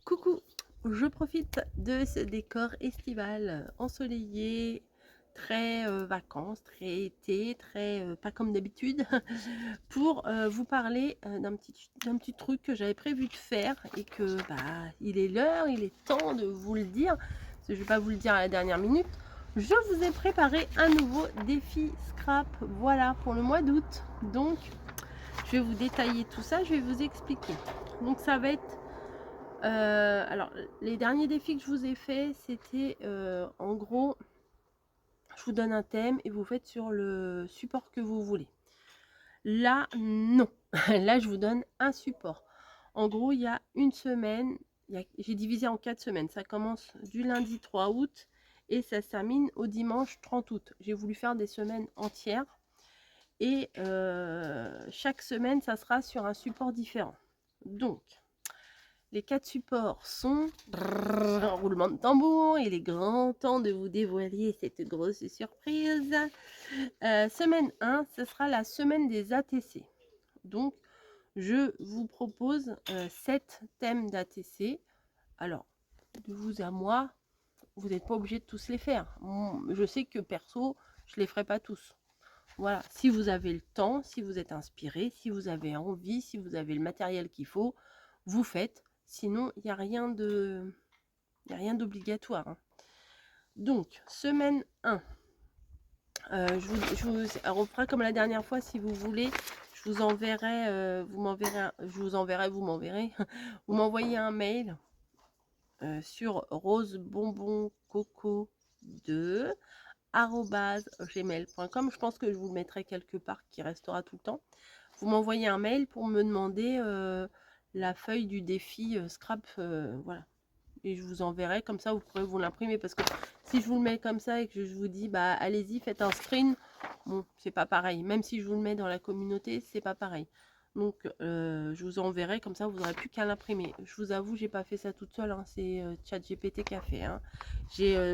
Coucou, je profite de ce décor estival ensoleillé, très vacances, très été, très pas comme d'habitude, pour vous parler d'un petit truc que j'avais prévu de faire et que bah il est l'heure, il est temps de vous le dire, parce que je vais pas vous le dire à la dernière minute. Je vous ai préparé un nouveau défi scrap, voilà, pour le mois d'août. Donc, je vais vous détailler tout ça, je vais vous expliquer. Donc, ça va être alors, les derniers défis que je vous ai fait, c'était en gros, je vous donne un thème et vous faites sur le support que vous voulez. Là, non. Là, je vous donne un support. En gros, il y a une semaine, j'ai divisé en 4 semaines. Ça commence du lundi 3 août et ça se termine au dimanche 30 août. J'ai voulu faire des semaines entières et chaque semaine, ça sera sur un support différent. Donc, les 4 supports sont roulement de tambour. Il est grand temps de vous dévoiler cette grosse surprise. Semaine 1, ce sera la semaine des ATC. Donc, je vous propose 7 thèmes d'ATC. Alors, de vous à moi, vous n'êtes pas obligé de tous les faire. Je sais que perso, je ne les ferai pas tous. Voilà, si vous avez le temps, si vous êtes inspiré, si vous avez envie, si vous avez le matériel qu'il faut, vous faites. Sinon, il n'y a rien d'obligatoire. Hein. Donc, semaine 1. Je vous ferai comme la dernière fois, si vous voulez. Je vous enverrai, vous m'enverrez. Vous m'envoyez un mail sur rosebonboncoco2@gmail.com. Je pense que je vous le mettrai quelque part qui restera tout le temps. Vous m'envoyez un mail pour me demander la feuille du défi scrap, voilà. Et je vous enverrai, comme ça vous pourrez vous l'imprimer, parce que si je vous le mets comme ça et que je vous dis bah allez-y faites un screen, bon c'est pas pareil. Même si je vous le mets dans la communauté, c'est pas pareil. Donc je vous enverrai, comme ça vous n'aurez plus qu'à l'imprimer. Je vous avoue, j'ai pas fait ça toute seule, hein. C'est ChatGPT qui a fait. Hein.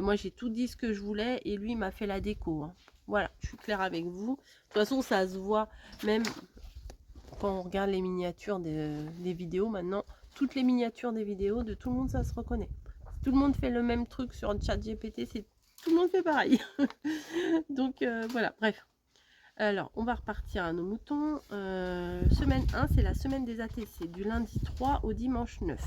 Moi j'ai tout dit ce que je voulais et lui il m'a fait la déco. Hein. Voilà, je suis claire avec vous. De toute façon ça se voit même quand on regarde les miniatures des vidéos maintenant. Toutes les miniatures des vidéos de tout le monde, ça se reconnaît. Tout le monde fait le même truc sur ChatGPT, tout le monde fait pareil. Donc voilà, bref. Alors, on va repartir à nos moutons. Semaine 1, c'est la semaine des ATC, du lundi 3 au dimanche 9.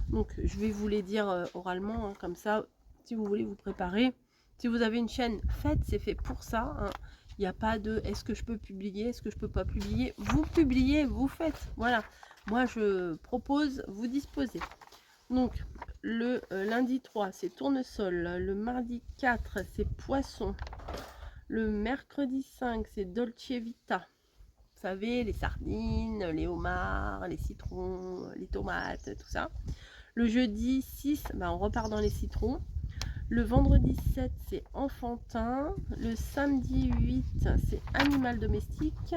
Donc, je vais vous les dire oralement, hein, comme ça, si vous voulez vous préparer. Si vous avez une chaîne, faites, c'est fait pour ça. Hein. Il n'y a pas de est-ce que je peux publier, est-ce que je peux pas publier. Vous publiez, vous faites. Voilà. Moi, je propose, vous disposez. Donc, le lundi 3, c'est tournesol. Le mardi 4, c'est poisson. Le mercredi 5, c'est dolce vita. Vous savez, les sardines, les homards, les citrons, les tomates, tout ça. Le jeudi 6, ben, on repart dans les citrons. Le vendredi 7, c'est enfantin. Le samedi 8, c'est animal domestique.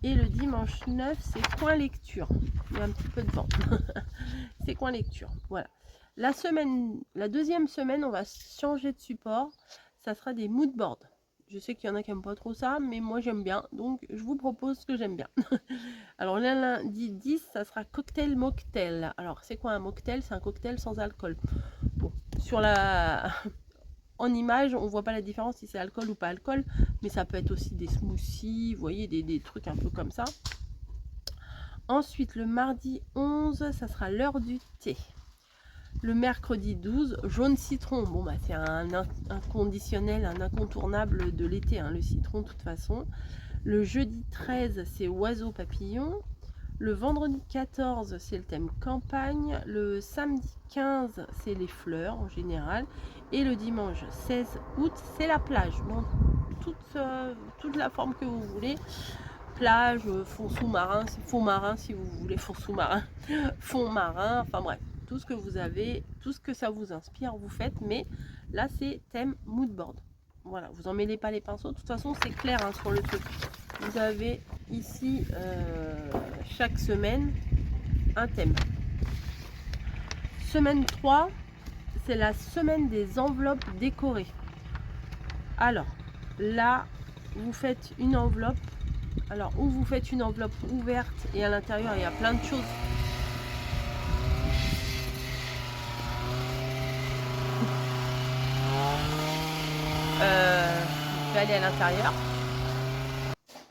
Et le dimanche 9, c'est coin lecture. Il y a un petit peu de vent. C'est coin lecture. Voilà. La deuxième semaine, on va changer de support. Ça sera des mood boards. Je sais qu'il y en a qui n'aiment pas trop ça, mais moi j'aime bien. Donc je vous propose ce que j'aime bien. Alors le lundi 10, ça sera cocktail mocktail. Alors c'est quoi un mocktail? C'est un cocktail sans alcool. Bon, en image, on voit pas la différence si c'est alcool ou pas alcool, mais ça peut être aussi des smoothies, vous voyez, des trucs un peu comme ça. Ensuite, le mardi 11, ça sera l'heure du thé. Le mercredi 12, jaune citron. Bon, bah, c'est un inconditionnel, un incontournable de l'été, hein, le citron, de toute façon. Le jeudi 13, c'est oiseau papillon. Le vendredi 14, c'est le thème campagne. Le samedi 15, c'est les fleurs en général. Et le dimanche 16 août, c'est la plage. Donc, toute la forme que vous voulez. Plage, fond sous-marin, fond marin si vous voulez, fond sous-marin, fond marin, enfin bref, tout ce que vous avez, tout ce que ça vous inspire, vous faites, mais là c'est thème mood board. Voilà, vous en mêlez pas les pinceaux, de toute façon c'est clair hein, sur le truc. Vous avez ici chaque semaine un thème. Semaine 3, c'est la semaine des enveloppes décorées. Alors, là, vous faites une enveloppe. Alors, ou vous faites une enveloppe ouverte et à l'intérieur, il y a plein de choses. aller à l'intérieur.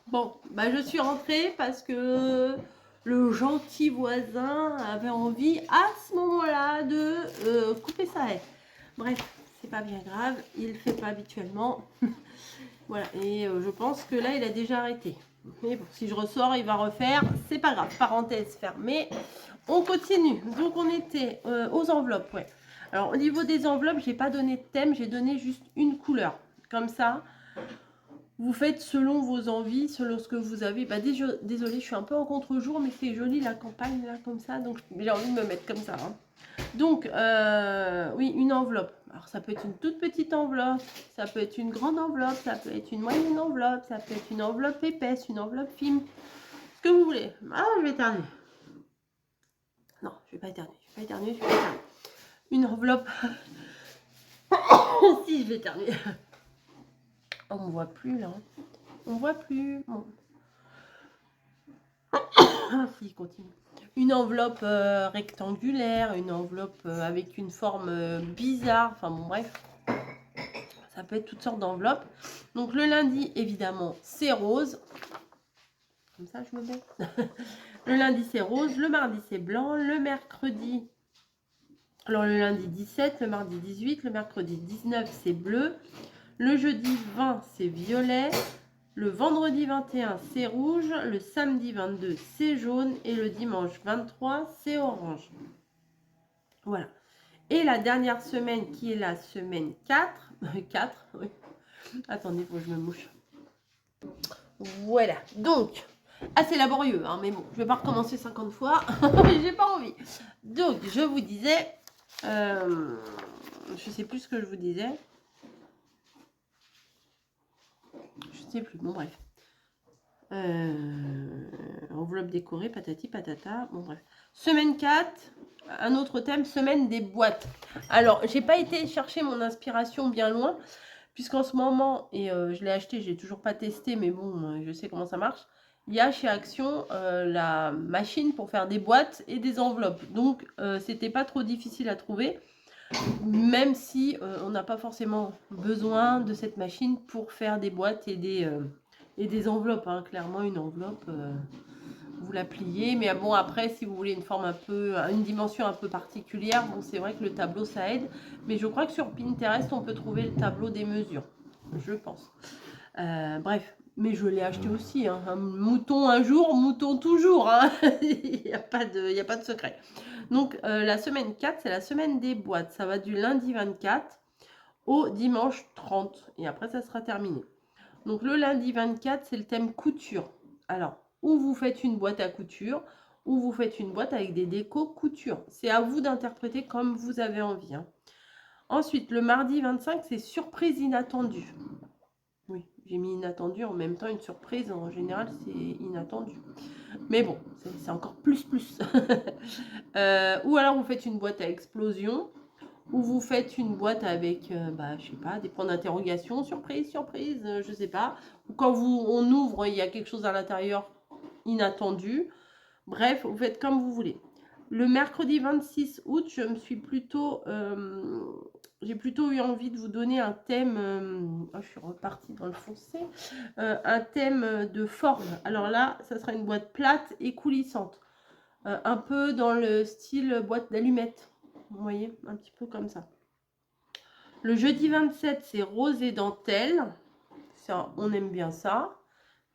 Bon, bah je suis rentrée parce que le gentil voisin avait envie à ce moment-là de couper sa haie. Bref, c'est pas bien grave, il le fait pas habituellement. Voilà, et je pense que là, il a déjà arrêté. Mais bon, si je ressors, il va refaire, c'est pas grave. Parenthèse fermée, on continue. Donc, on était aux enveloppes, ouais. Alors, au niveau des enveloppes, j'ai pas donné de thème, j'ai donné juste une couleur. Comme ça, vous faites selon vos envies, selon ce que vous avez. Bah, désolé, je suis un peu en contre-jour, mais c'est joli la campagne, là, comme ça. Donc, j'ai envie de me mettre comme ça. Hein. Donc, oui, une enveloppe. Alors, ça peut être une toute petite enveloppe, ça peut être une grande enveloppe, ça peut être une moyenne enveloppe, ça peut être une enveloppe épaisse, une enveloppe fine. Ce que vous voulez. Ah, je vais éternuer. Non, je vais pas éternuer. Je vais pas éternuer, je vais pas éternuer. Une enveloppe. Si, je vais éternuer. On ne voit plus, là. On ne voit plus. Bon. Si, continue. Une enveloppe rectangulaire, une enveloppe avec une forme bizarre. Enfin, bon, bref. Ça peut être toutes sortes d'enveloppes. Donc, le lundi, évidemment, c'est rose. Comme ça, je me mets. Le lundi, c'est rose. Le mardi, c'est blanc. Le mercredi, alors le lundi 17, le mardi 18, le mercredi 19, c'est bleu. Le jeudi 20, c'est violet. Le vendredi 21, c'est rouge. Le samedi 22, c'est jaune. Et le dimanche 23, c'est orange. Voilà. Et la dernière semaine, qui est la semaine 4. 4, oui. Attendez, faut que je me mouche. Voilà. Donc, assez laborieux, hein, mais bon, je vais pas recommencer 50 fois. J'ai pas envie. Donc, je vous disais... je sais plus ce que je vous disais. Je sais plus. Bon, bref. Enveloppe décorée, patati patata. Bon, bref. Semaine 4, un autre thème, semaine des boîtes. Alors, j'ai pas été chercher mon inspiration bien loin, puisqu'en ce moment, et je l'ai acheté, j'ai toujours pas testé, mais bon, je sais comment ça marche. Il y a chez Action la machine pour faire des boîtes et des enveloppes. Donc, c'était pas trop difficile à trouver, même si on n'a pas forcément besoin de cette machine pour faire des boîtes et des enveloppes. Hein. Clairement, une enveloppe, vous la pliez. Mais bon, après, si vous voulez une forme un peu, une dimension un peu particulière, bon, c'est vrai que le tableau, ça aide. Mais je crois que sur Pinterest, on peut trouver le tableau des mesures. Je pense. Bref, mais je l'ai acheté aussi. Hein. Un mouton un jour, mouton toujours. Hein. Il n'y a pas de secret. Donc, la semaine 4, c'est la semaine des boîtes. Ça va du lundi 24 au dimanche 30. Et après, ça sera terminé. Donc, le lundi 24, c'est le thème couture. Alors, ou vous faites une boîte à couture, ou vous faites une boîte avec des décos couture. C'est à vous d'interpréter comme vous avez envie. Hein. Ensuite, le mardi 25, c'est surprise inattendue. Oui, j'ai mis inattendu en même temps, une surprise, en général, c'est inattendu. Mais bon, c'est encore plus. Ou alors, vous faites une boîte à explosion, ou vous faites une boîte avec, je sais pas, des points d'interrogation, surprise, je sais pas. Ou quand on ouvre, il y a quelque chose à l'intérieur inattendu. Bref, vous faites comme vous voulez. Le mercredi 26 août, j'ai plutôt eu envie de vous donner un thème, je suis repartie dans le foncé, un thème de forme. Alors là, ça sera une boîte plate et coulissante, un peu dans le style boîte d'allumettes, vous voyez, un petit peu comme ça. Le jeudi 27, c'est rose et dentelle, ça, on aime bien ça.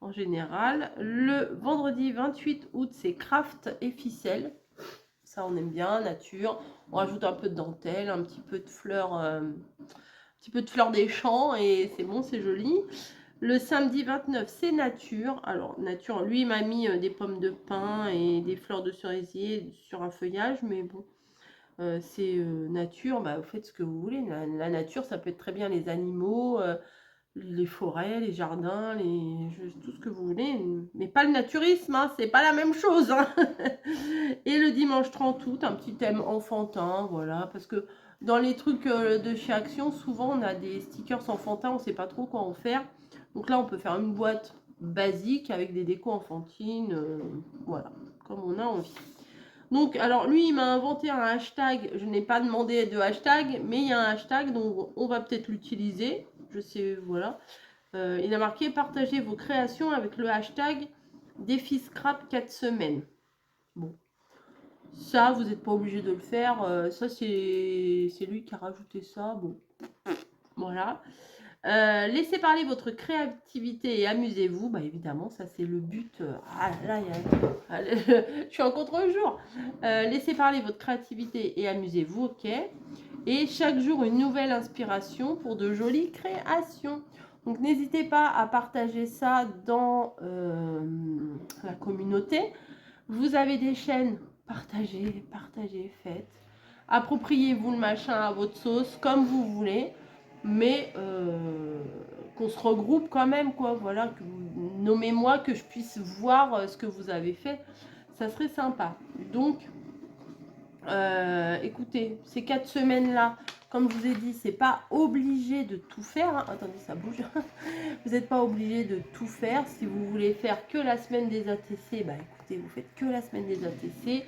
En général, le vendredi 28 août, c'est craft et ficelle. Ça, on aime bien, nature. On rajoute un peu de dentelle, un petit peu de fleurs des champs et c'est bon, c'est joli. Le samedi 29, c'est nature. Alors, nature, lui, il m'a mis des pommes de pin et des fleurs de cerisier sur un feuillage, mais bon, c'est nature. Bah, vous faites ce que vous voulez. La nature, ça peut être très bien les animaux, les forêts, les jardins, tout ce que vous voulez, mais pas le naturisme, hein, c'est pas la même chose. Hein. Et le dimanche 30 août, un petit thème enfantin, voilà, parce que dans les trucs de chez Action, souvent on a des stickers enfantins, on ne sait pas trop quoi en faire. Donc là, on peut faire une boîte basique avec des décos enfantines, voilà, comme on a envie. Donc, alors lui, il m'a inventé un hashtag, je n'ai pas demandé de hashtag, mais il y a un hashtag, donc on va peut-être l'utiliser. Je sais, voilà. Il a marqué partagez vos créations avec le hashtag défi scrap 4 semaines. Bon, ça vous n'êtes pas obligé de le faire. Ça c'est lui qui a rajouté ça. Bon, voilà. Laissez parler votre créativité et amusez-vous. Bah évidemment, ça c'est le but. Ah là, je suis en contre-jour. Laissez parler votre créativité et amusez-vous, ok. Et chaque jour, une nouvelle inspiration pour de jolies créations. Donc n'hésitez pas à partager ça dans la communauté. Vous avez des chaînes, partagez, faites. Appropriez-vous le machin à votre sauce, comme vous voulez. Mais qu'on se regroupe quand même, quoi. Voilà, nommez-moi, que je puisse voir ce que vous avez fait. Ça serait sympa. Donc, écoutez, ces 4 semaines-là, comme je vous ai dit, c'est pas obligé de tout faire. Hein. Attendez, ça bouge. Vous n'êtes pas obligé de tout faire. Si vous voulez faire que la semaine des ATC, bah écoutez, vous faites que la semaine des ATC.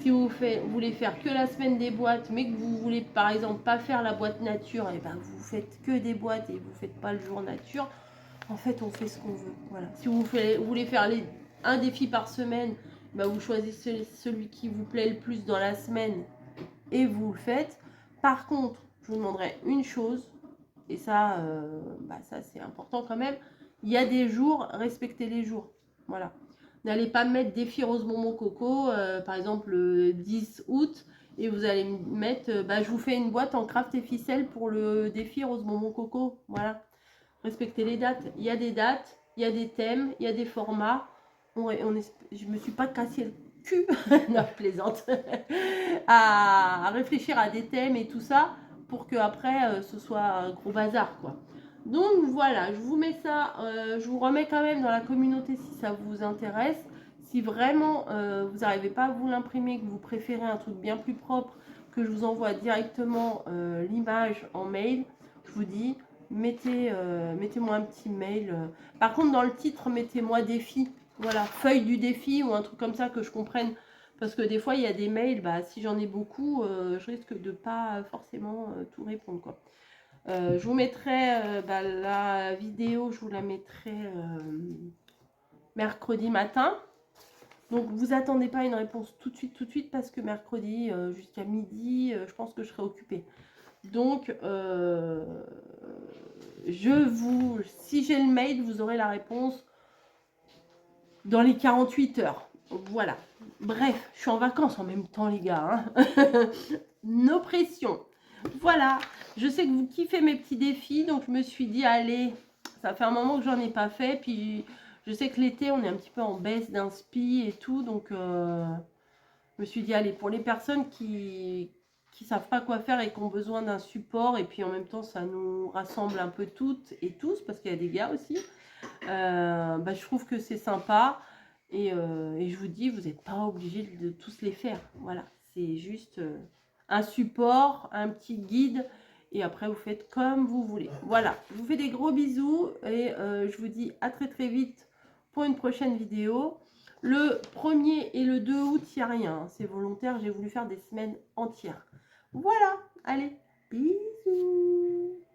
Si vous voulez faire que la semaine des boîtes, mais que vous voulez par exemple pas faire la boîte nature, et ben vous faites que des boîtes et vous faites pas le jour nature. En fait, on fait ce qu'on veut. Voilà. Si vous voulez faire un défi par semaine, ben vous choisissez celui qui vous plaît le plus dans la semaine et vous le faites. Par contre, je vous demanderai une chose, et ça, ça c'est important quand même. Il y a des jours, respectez les jours. Voilà. N'allez pas mettre défi rose bonbon coco, par exemple le 10 août, et vous allez mettre, je vous fais une boîte en craft et ficelle pour le défi rose bonbon coco. Voilà. Respectez les dates. Il y a des dates, il y a des thèmes, il y a des formats. Je me suis pas cassé le cul, non, je plaisante, à réfléchir à des thèmes et tout ça pour que après ce soit un gros bazar, quoi. Donc voilà, je vous mets ça, je vous remets quand même dans la communauté si ça vous intéresse. Si vraiment vous n'arrivez pas à vous l'imprimer, que vous préférez un truc bien plus propre, que je vous envoie directement l'image en mail, je vous dis, mettez-moi un petit mail. Par contre, dans le titre, mettez-moi défi. Voilà, feuille du défi ou un truc comme ça que je comprenne. Parce que des fois, il y a des mails, si j'en ai beaucoup, je risque de pas forcément tout répondre, quoi. Je vous mettrai la vidéo, je vous la mettrai mercredi matin. Donc, vous attendez pas une réponse tout de suite, parce que mercredi, jusqu'à midi, je pense que je serai occupée. Donc, si j'ai le mail, vous aurez la réponse dans les 48 heures. Voilà. Bref, je suis en vacances en même temps, les gars. Hein. No pression. Voilà. Je sais que vous kiffez mes petits défis, donc je me suis dit, allez, ça fait un moment que j'en ai pas fait. Puis, je sais que l'été, on est un petit peu en baisse d'inspi et tout. Donc, je me suis dit, allez, pour les personnes qui savent pas quoi faire et qui ont besoin d'un support, et puis en même temps, ça nous rassemble un peu toutes et tous, parce qu'il y a des gars aussi. Je trouve que c'est sympa et je vous dis, vous n'êtes pas obligé de tous les faire. Voilà, c'est juste un support, un petit guide et après vous faites comme vous voulez. Voilà, je vous fais des gros bisous et je vous dis à très très vite pour une prochaine vidéo. Le 1er et le 2 août, il n'y a rien, c'est volontaire, j'ai voulu faire des semaines entières. Voilà, allez, bisous.